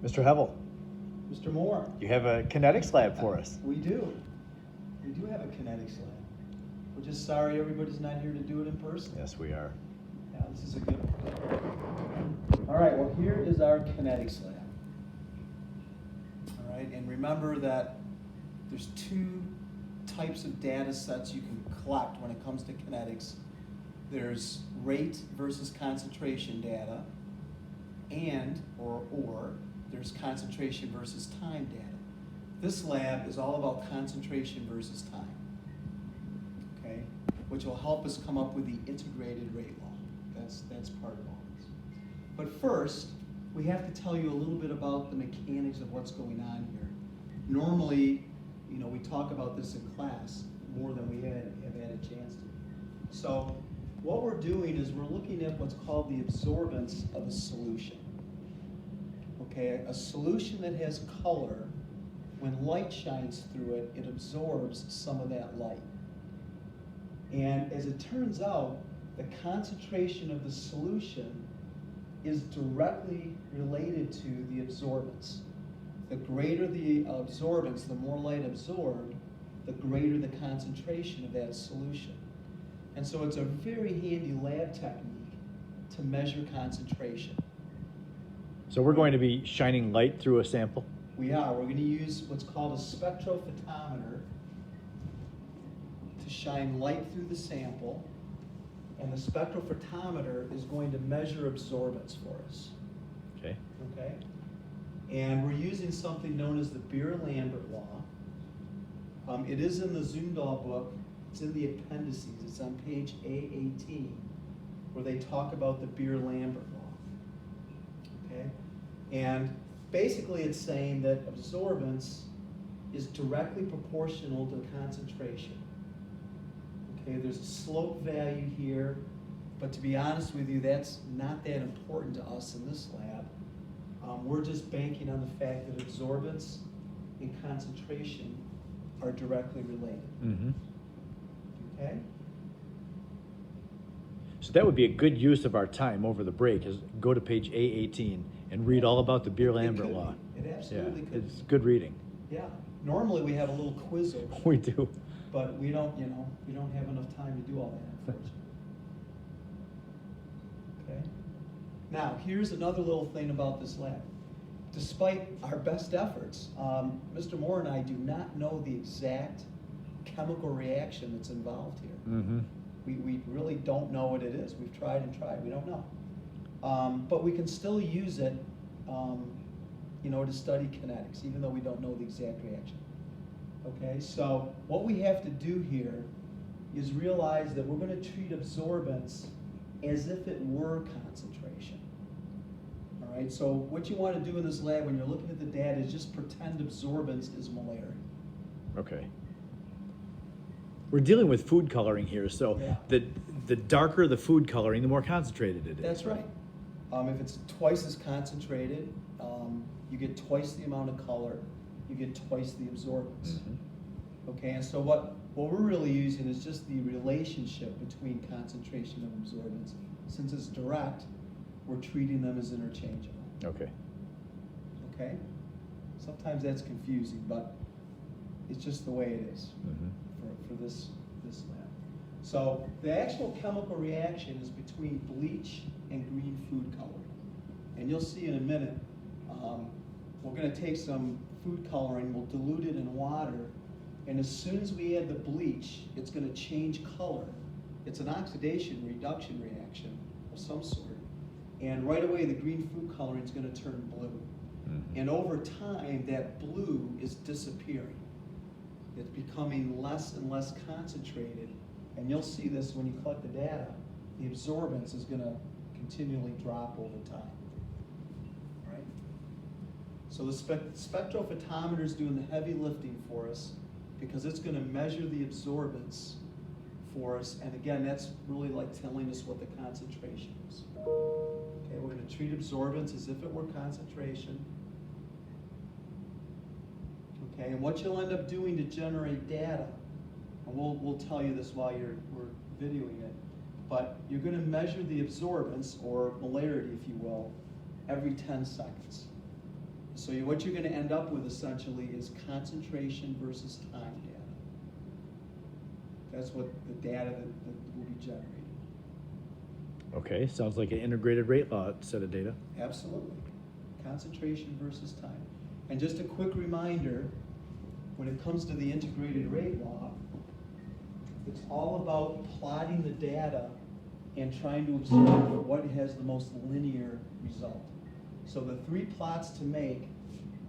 Mr. Hevel, Mr. Moore. you have a Kinetics Lab for us. We do. We do have a Kinetics Lab. We're just sorry everybody's not here to do it in person. Yes, we are. Yeah, this is a good one. All right, well, here is our Kinetics Lab. All right, and remember that there's two types of data sets you can collect when it comes to kinetics. There's rate versus concentration data, and, or there's concentration versus time data. This lab is all about concentration versus time, okay? Which will help us come up with the integrated rate law. That's part of all this. But first, we have to tell you a little bit about the mechanics of what's going on here. Normally, we talk about this in class more than we have had a chance to. So what we're doing is we're looking at what's called the absorbance of a solution. Okay, a solution that has color, when light shines through it, it absorbs some of that light. And as it turns out, the concentration of the solution is directly related to the absorbance. The greater the absorbance, the more light absorbed, the greater the concentration of that solution. And so it's a very handy lab technique to measure concentration. So we're going to be shining light through a sample? We are. We're going to use what's called a spectrophotometer to shine light through the sample. And the spectrophotometer is going to measure absorbance for us. Okay. Okay? And we're using something known as the Lambert Law. It is in the Zumdahl book. It's in the appendices. It's on page A18, where they talk about the Lambert Law. Okay? And basically it's saying that absorbance is directly proportional to concentration. Okay, there's a slope value here, but to be honest with you, that's not that important to us in this lab. We're just banking on the fact that absorbance and concentration are directly related. Mm-hmm. Okay? So that would be a good use of our time over the break, is go to page A18 and read all about the Lambert Law. It absolutely could. It's good reading. Yeah. Normally we have a little quiz over it, We do. but we don't have enough time to do all that, unfortunately. Okay? Now, here's another little thing about this lab. Despite our best efforts, Mr. Moore and I do not know the exact chemical reaction that's involved here. Mm-hmm. We really don't know what it is. We've tried and tried. We don't know. But we can still use it to study kinetics, even though we don't know the exact reaction. Okay, so what we have to do here is realize that we're going to treat absorbance as if it were concentration. All right, so what you want to do in this lab when you're looking at the data is just pretend absorbance is molarity. Okay. We're dealing with food coloring here, so Yeah. the darker the food coloring, the more concentrated it is. That's right. If it's twice as concentrated, you get twice the amount of color, you get twice the absorbance. Mm-hmm. Okay, and so what we're really using is just the relationship between concentration and absorbance. Since it's direct, we're treating them as interchangeable. Okay. Okay? Sometimes that's confusing, but it's just the way it is Mm-hmm. for this lab. So the actual chemical reaction is between bleach and green food coloring. And you'll see in a minute, we're going to take some food coloring, we'll dilute it in water, and as soon as we add the bleach, it's going to change color. It's an oxidation reduction reaction of some sort. And right away, the green food coloring is going to turn blue. Mm-hmm. And over time, that blue is disappearing. It's becoming less and less concentrated. And you'll see this when you collect the data. The absorbance is going to continually drop over time. Right? So the spectrophotometer is doing the heavy lifting for us because it's going to measure the absorbance for us. And again, that's really like telling us what the concentration is. Okay, we're going to treat absorbance as if it were concentration. Okay, and what you'll end up doing to generate data, and we'll tell you this while we're videoing it, but you're going to measure the absorbance, or molarity if you will, every 10 seconds. So what you're gonna end up with essentially is concentration versus time data. That's what the data that will be generated. Okay, sounds like an integrated rate law set of data. Absolutely. Concentration versus time. And just a quick reminder, when it comes to the integrated rate law, it's all about plotting the data and trying to observe what has the most linear result. So the 3 plots to make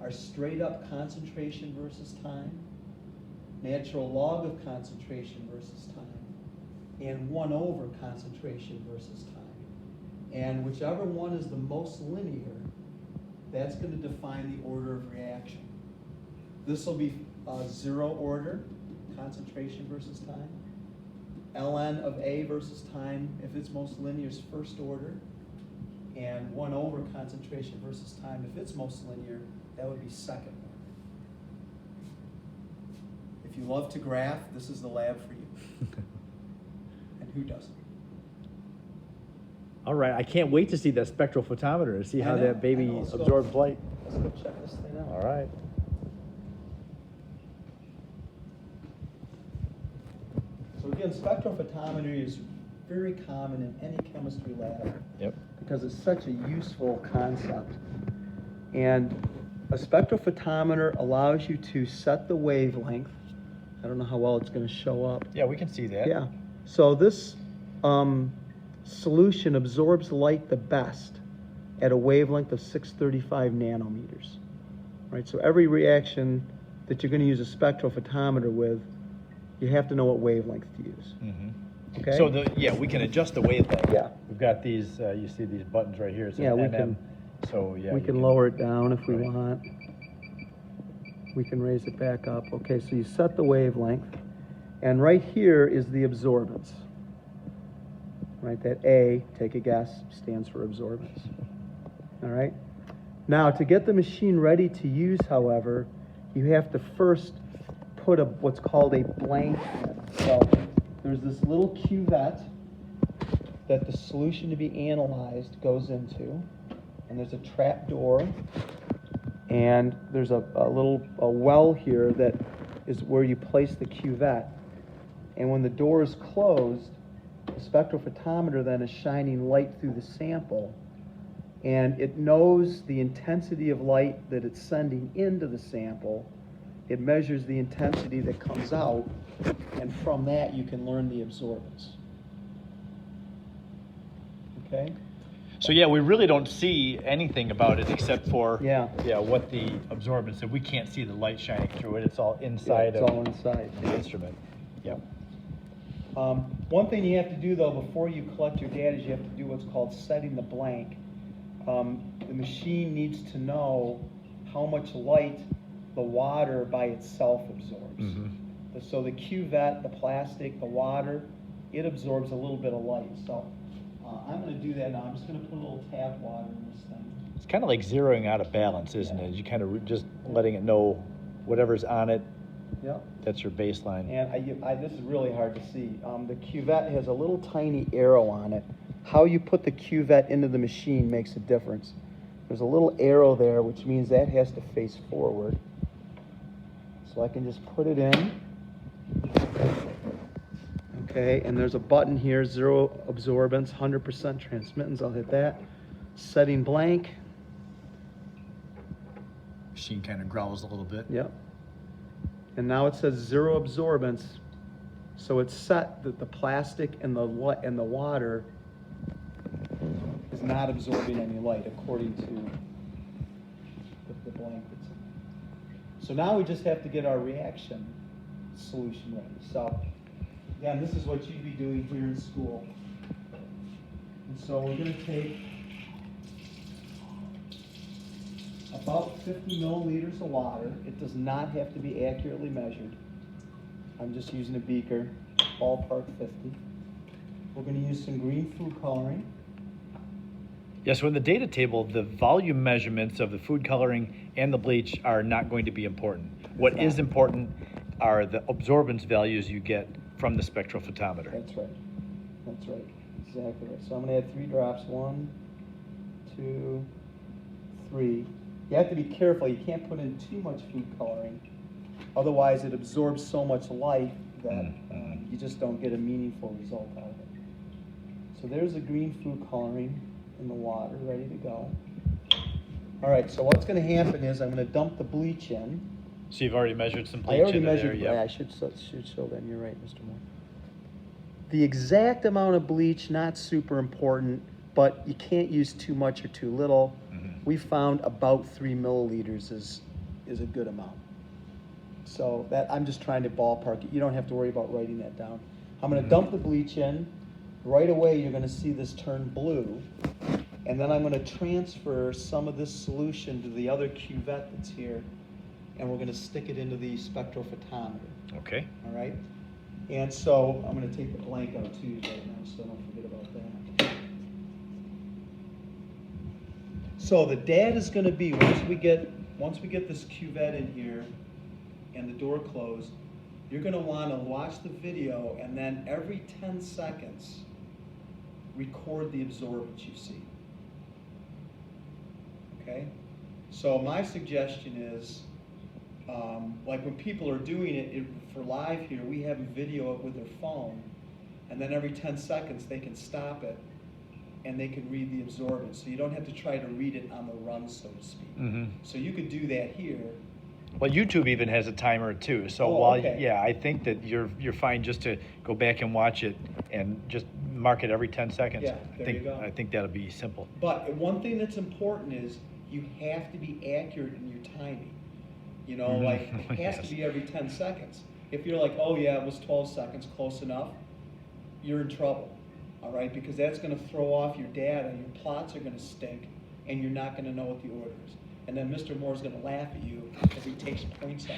are straight up concentration versus time, natural log of concentration versus time, and 1 over concentration versus time. And whichever one is the most linear, that's going to define the order of reaction. This will be 0 order, concentration versus time. ln of A versus time, if it's most linear, is first order. And 1 over concentration versus time, if it's most linear, that would be second order. If you love to graph, this is the lab for you. And who doesn't? All right, I can't wait to see that spectrophotometer and see I how know, that baby I know. Let's go. absorbs light. Let's go check this thing out. All right. So again, spectrophotometry is very common in any chemistry lab. Yep. Because it's such a useful concept. And a spectrophotometer allows you to set the wavelength. I don't know how well it's going to show up. Yeah, we can see that. Yeah. So this solution absorbs light the best at a wavelength of 635 nanometers. Right. So every reaction that you're going to use a spectrophotometer with, you have to know what wavelength to use. Mm-hmm. Okay. So we can adjust the wavelength. Yeah. We've got these. You see these buttons right here. It says Yeah, we MM. can. So yeah, We you can lower it down if we Right. want. We can raise it back up. Okay, so you set the wavelength, and right here is the absorbance. Right, that A, take a guess, stands for absorbance. All right. Now, to get the machine ready to use, however, you have to first put what's called a blank in. So there's this little cuvette that the solution to be analyzed goes into, and there's a trap door, and there's a well here that is where you place the cuvette. And when the door is closed, the spectrophotometer then is shining light through the sample, and it knows the intensity of light that it's sending into the sample. It measures the intensity that comes out, and from that you can learn the absorbance. Okay? So yeah, we really don't see anything about it except for Yeah. what the absorbance is. We can't see the light shining through it. It's all Yeah, inside it's of all inside. the instrument. Yep. One thing you have to do, though, before you collect your data is you have to do what's called setting the blank. The machine needs to know how much light the water by itself absorbs. Mm-hmm. So the cuvette, the plastic, the water, it absorbs a little bit of light. So I'm going to do that now. I'm just going to put a little tap water in this thing. It's kind of like zeroing out a balance, isn't it? You kind of just letting it know whatever's on it. Yep. That's your baseline. And this is really hard to see. The cuvette has a little tiny arrow on it. How you put the cuvette into the machine makes a difference. There's a little arrow there, which means that has to face forward. So I can just put it in. Okay, and there's a button here, 0 absorbance, 100% transmittance. I'll hit that. Setting blank. Machine kind of growls a little bit. Yep. And now it says 0 absorbance. So it's set that the plastic and the water is not absorbing any light according to the blank that's in there. So now we just have to get our reaction solution ready. So again, this is what you'd be doing here in school. And so we're going to take about 50 milliliters of water. It does not have to be accurately measured. I'm just using a beaker, ballpark 50. We're going to use some green food coloring. Yeah, so in the data table, the volume measurements of the food coloring and the bleach are not going to be important. What is important are the absorbance values you get from the spectrophotometer. That's right. That's right. Exactly right. So I'm going to add 3 drops. 1, 2, 3. You have to be careful. You can't put in too much food coloring. Otherwise, it absorbs so much light that you just don't get a meaningful result out of it. So there's the green food coloring in the water, ready to go. All right, so what's going to happen is I'm going to dump the bleach in. So you've already measured some bleach I already into measured, there, I should show that. You're right, Mr. Moore. The exact amount of bleach, not super important, but you can't use too much or too little. We found about 3 milliliters is a good amount. So that, I'm just trying to ballpark it. You don't have to worry about writing that down. I'm going to dump the bleach in. Right away, you're going to see this turn blue. And then I'm going to transfer some of this solution to the other cuvette that's here. And we're going to stick it into the spectrophotometer. Okay. All right? And so I'm going to take the blank out too right now, so don't forget about that. So the data is going to be, once we get this cuvette in here and the door closed, you're going to want to watch the video and then every 10 seconds record the absorbance you see. Okay? So my suggestion is, like when people are doing it for live here, we have them video it with their phone, and then every 10 seconds they can stop it and they can read the absorbance. So you don't have to try to read it on the run, so to speak. So you could do that here. Well, YouTube even has a timer too. So yeah, I think that you're fine just to go back and watch it and just mark it every 10 seconds. Yeah, there you go. I think that'll be simple. But one thing that's important is you have to be accurate in your timing. You know, like it has to be every 10 seconds. If you're like, oh yeah, it was 12 seconds, close enough, you're in trouble, all right? Because that's going to throw off your data, your plots are going to stink, and you're not going to know what the order is. And then Mr. Moore's going to laugh at you if he takes points off.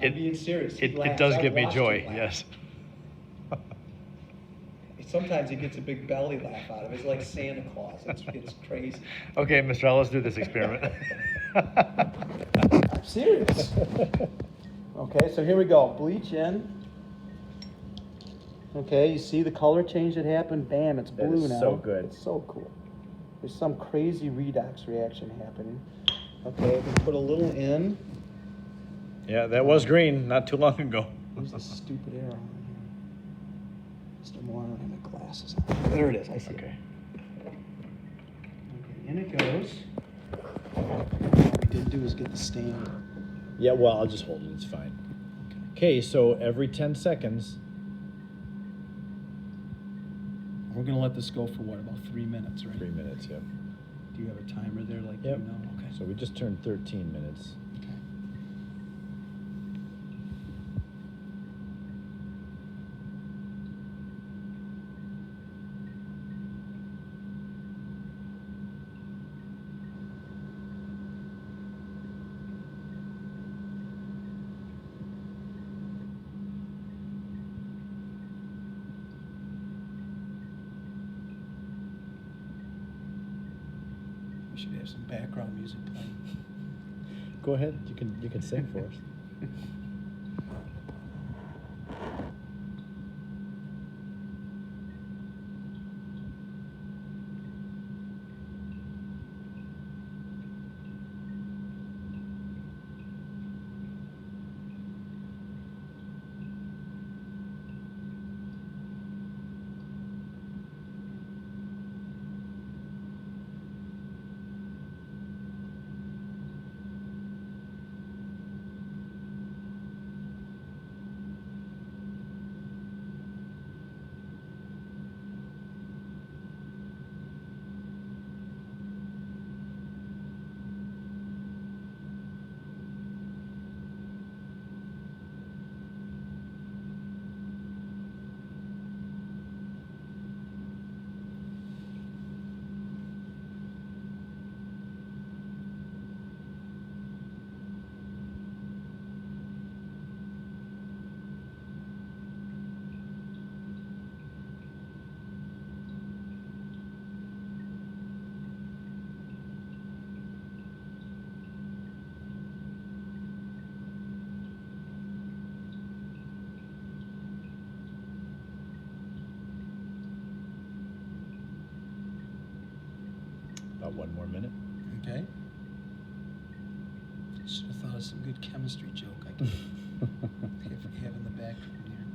I'm being serious. It does give me joy, yes. Sometimes he gets a big belly laugh out of it. It's like Santa Claus. It's crazy. Okay, Mr. L, let's do this experiment. I'm serious. Okay, so here we go. Bleach in. Okay, you see the color change that happened? Bam, it's blue now. So good. It's so cool. There's some crazy redox reaction happening. Okay, we put a little in. Yeah, that was green not too long ago. Where's this stupid arrow? Mr. Moore, I don't have my glasses on. There it is, I see it. Okay, in it goes. What we did do is get the stand. Yeah, well, I'll just hold it, it's fine. Okay, so every 10 seconds. We're gonna let this go for what, about 3 minutes, right? 3 minutes, yep. Do you have a timer there, like Yep. you know? Okay. So we just turned 13 minutes. Okay. We should have some background music playing. Go ahead, you can sing for us. About 1 more minute. Okay. of some good chemistry joke I can have in the background here.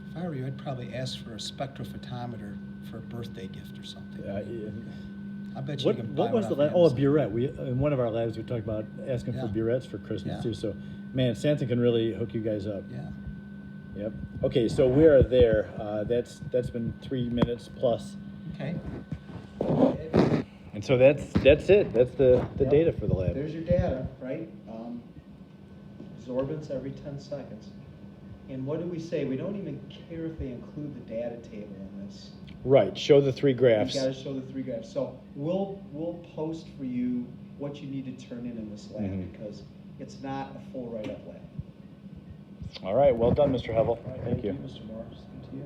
If I were you, I'd probably ask for a spectrophotometer for a birthday gift or something. I bet you can buy what was one the off oh, a Amazon. burette? We in one of our labs we talked about asking for Yeah. burettes for Christmas Yeah. too. So, man, Santa can really hook you guys up. Yeah. Yep. Okay, so we are there. That's been 3 minutes plus, Okay. and so that's it. That's the Yep. data for the lab. There's your data, right? Absorbance every 10 seconds. And what do we say? We don't even care if they include the data table in this. Right. Show the 3 graphs. You got to show the 3 graphs. So we'll post for you what you need to turn in this lab Mhm. because it's not a full write-up lab. All right. Well done, Mr. Hevel. All right, Thank you. Mr. Morris. Good to you.